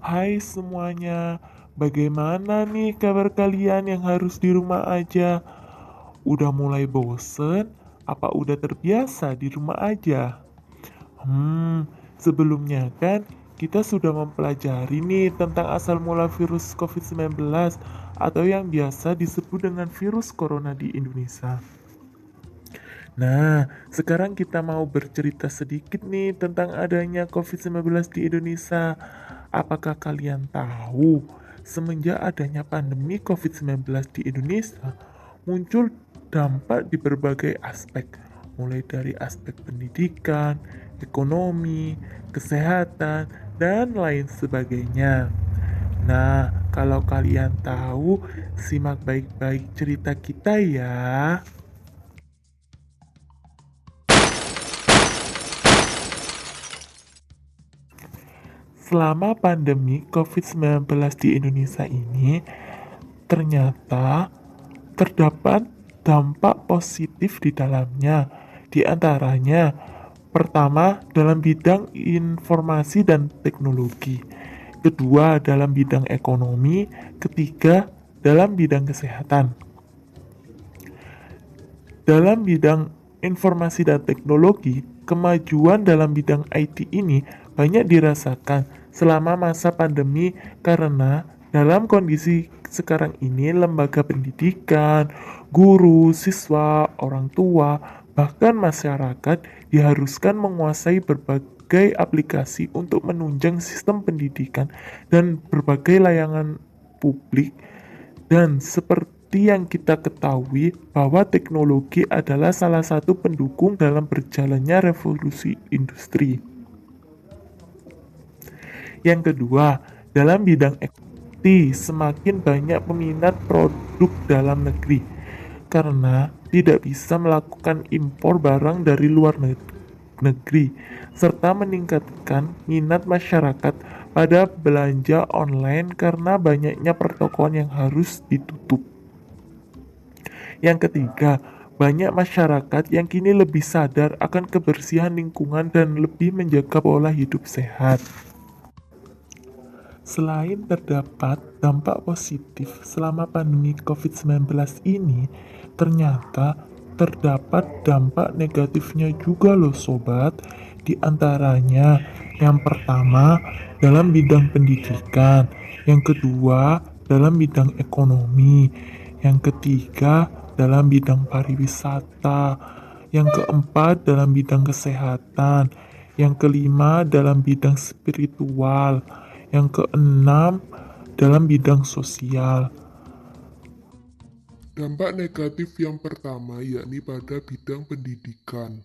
Hai semuanya, bagaimana nih kabar kalian yang harus di rumah aja? Udah mulai bosen? Apa udah terbiasa di rumah aja? Sebelumnya kan kita sudah mempelajari nih tentang asal mula virus COVID-19 atau yang biasa disebut dengan virus corona di Indonesia. Nah, sekarang kita mau bercerita sedikit nih tentang adanya COVID-19 di Indonesia. Apakah kalian tahu, semenjak adanya pandemi COVID-19 di Indonesia, muncul dampak di berbagai aspek, mulai dari aspek pendidikan, ekonomi, kesehatan, dan lain sebagainya. Nah, kalau kalian tahu, simak baik-baik cerita kita ya. Selama pandemi COVID-19 di Indonesia ini, ternyata terdapat dampak positif di dalamnya. Di antaranya, pertama dalam bidang informasi dan teknologi, kedua dalam bidang ekonomi, ketiga dalam bidang kesehatan. Dalam bidang informasi dan teknologi, kemajuan dalam bidang IT ini banyak dirasakan selama masa pandemi karena dalam kondisi sekarang ini lembaga pendidikan, guru, siswa, orang tua, bahkan masyarakat diharuskan menguasai berbagai aplikasi untuk menunjang sistem pendidikan dan berbagai layanan publik. Dan seperti yang kita ketahui bahwa teknologi adalah salah satu pendukung dalam berjalannya revolusi industri. Yang kedua, dalam bidang IT semakin banyak peminat produk dalam negeri karena tidak bisa melakukan impor barang dari luar negeri serta meningkatkan minat masyarakat pada belanja online karena banyaknya pertokoan yang harus ditutup. Yang ketiga, banyak masyarakat yang kini lebih sadar akan kebersihan lingkungan dan lebih menjaga pola hidup sehat. Selain terdapat dampak positif selama pandemi COVID-19 ini, ternyata terdapat dampak negatifnya juga loh sobat. Di antaranya, yang pertama dalam bidang pendidikan, yang kedua dalam bidang ekonomi, yang ketiga dalam bidang pariwisata, yang keempat dalam bidang kesehatan, yang kelima dalam bidang spiritual, yang keenam dalam bidang sosial. Dampak negatif yang pertama yakni pada bidang pendidikan.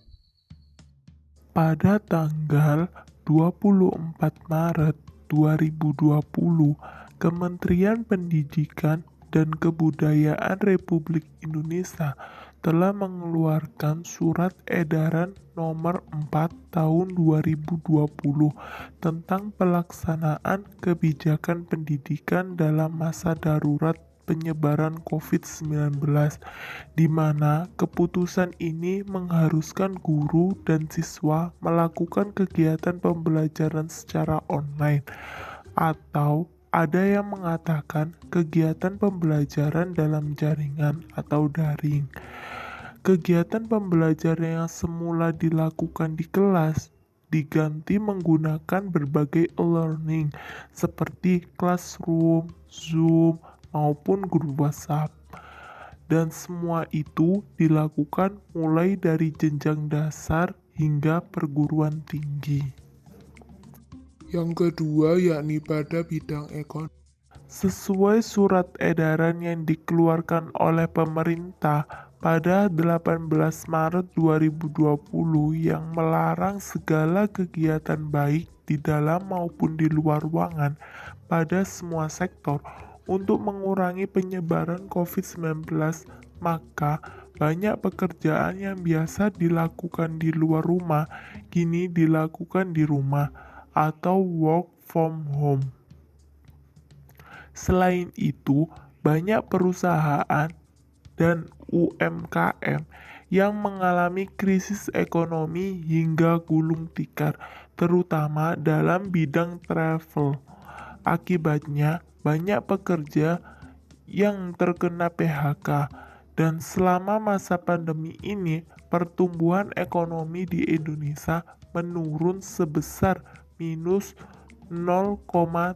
Pada tanggal 24 Maret 2020, Kementerian Pendidikan dan Kebudayaan Republik Indonesia telah mengeluarkan Surat Edaran Nomor 4 Tahun 2020 tentang pelaksanaan kebijakan pendidikan dalam masa darurat penyebaran COVID-19, di mana keputusan ini mengharuskan guru dan siswa melakukan kegiatan pembelajaran secara online, atau ada yang mengatakan kegiatan pembelajaran dalam jaringan atau daring. Kegiatan pembelajaran yang semula dilakukan di kelas diganti menggunakan berbagai e-learning seperti Classroom, Zoom, maupun grup WhatsApp. Dan semua itu dilakukan mulai dari jenjang dasar hingga perguruan tinggi. Yang kedua yakni pada bidang ekonomi. Sesuai surat edaran yang dikeluarkan oleh pemerintah pada 18 Maret 2020 yang melarang segala kegiatan baik di dalam maupun di luar ruangan pada semua sektor untuk mengurangi penyebaran COVID-19, maka banyak pekerjaan yang biasa dilakukan di luar rumah kini dilakukan di rumah atau work from home. Selain itu, banyak perusahaan dan UMKM yang mengalami krisis ekonomi hingga gulung tikar, terutama dalam bidang travel. Akibatnya, banyak pekerja yang terkena PHK, dan selama masa pandemi ini, pertumbuhan ekonomi di Indonesia menurun sebesar minus 0,3%.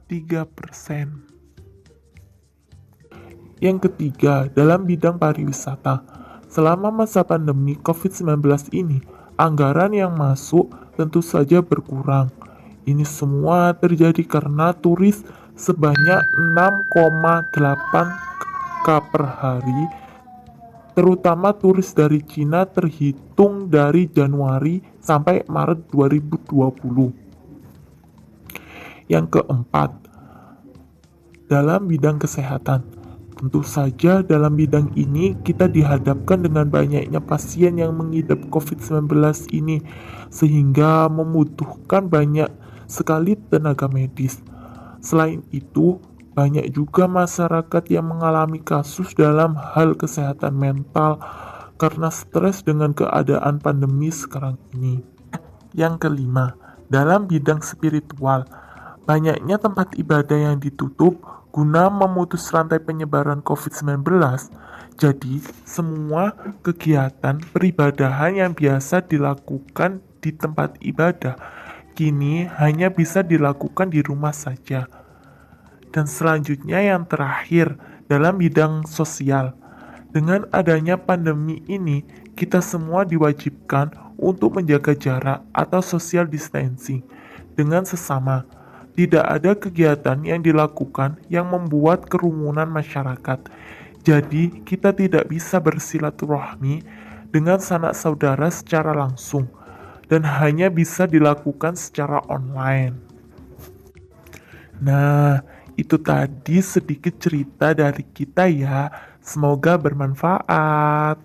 Yang ketiga, dalam bidang pariwisata. Selama masa pandemi COVID-19 ini, anggaran yang masuk tentu saja berkurang. Ini semua terjadi karena turis sebanyak 6,8 k per hari, terutama turis dari Cina terhitung dari Januari sampai Maret 2020. Yang keempat, dalam bidang kesehatan. Tentu saja dalam bidang ini kita dihadapkan dengan banyaknya pasien yang mengidap COVID-19 ini, sehingga membutuhkan banyak sekali tenaga medis. Selain itu, banyak juga masyarakat yang mengalami kasus dalam hal kesehatan mental karena stres dengan keadaan pandemi sekarang ini. Yang kelima, dalam bidang spiritual, banyaknya tempat ibadah yang ditutup guna memutus rantai penyebaran COVID-19. Jadi, semua kegiatan peribadahan yang biasa dilakukan di tempat ibadah kini hanya bisa dilakukan di rumah saja. Dan selanjutnya yang terakhir, dalam bidang sosial. Dengan adanya pandemi ini, kita semua diwajibkan untuk menjaga jarak atau social distancing dengan sesama. Tidak ada kegiatan yang dilakukan yang membuat kerumunan masyarakat. Jadi, kita tidak bisa bersilaturahmi dengan sanak saudara secara langsung dan hanya bisa dilakukan secara online. Nah, itu tadi sedikit cerita dari kita ya. Semoga bermanfaat.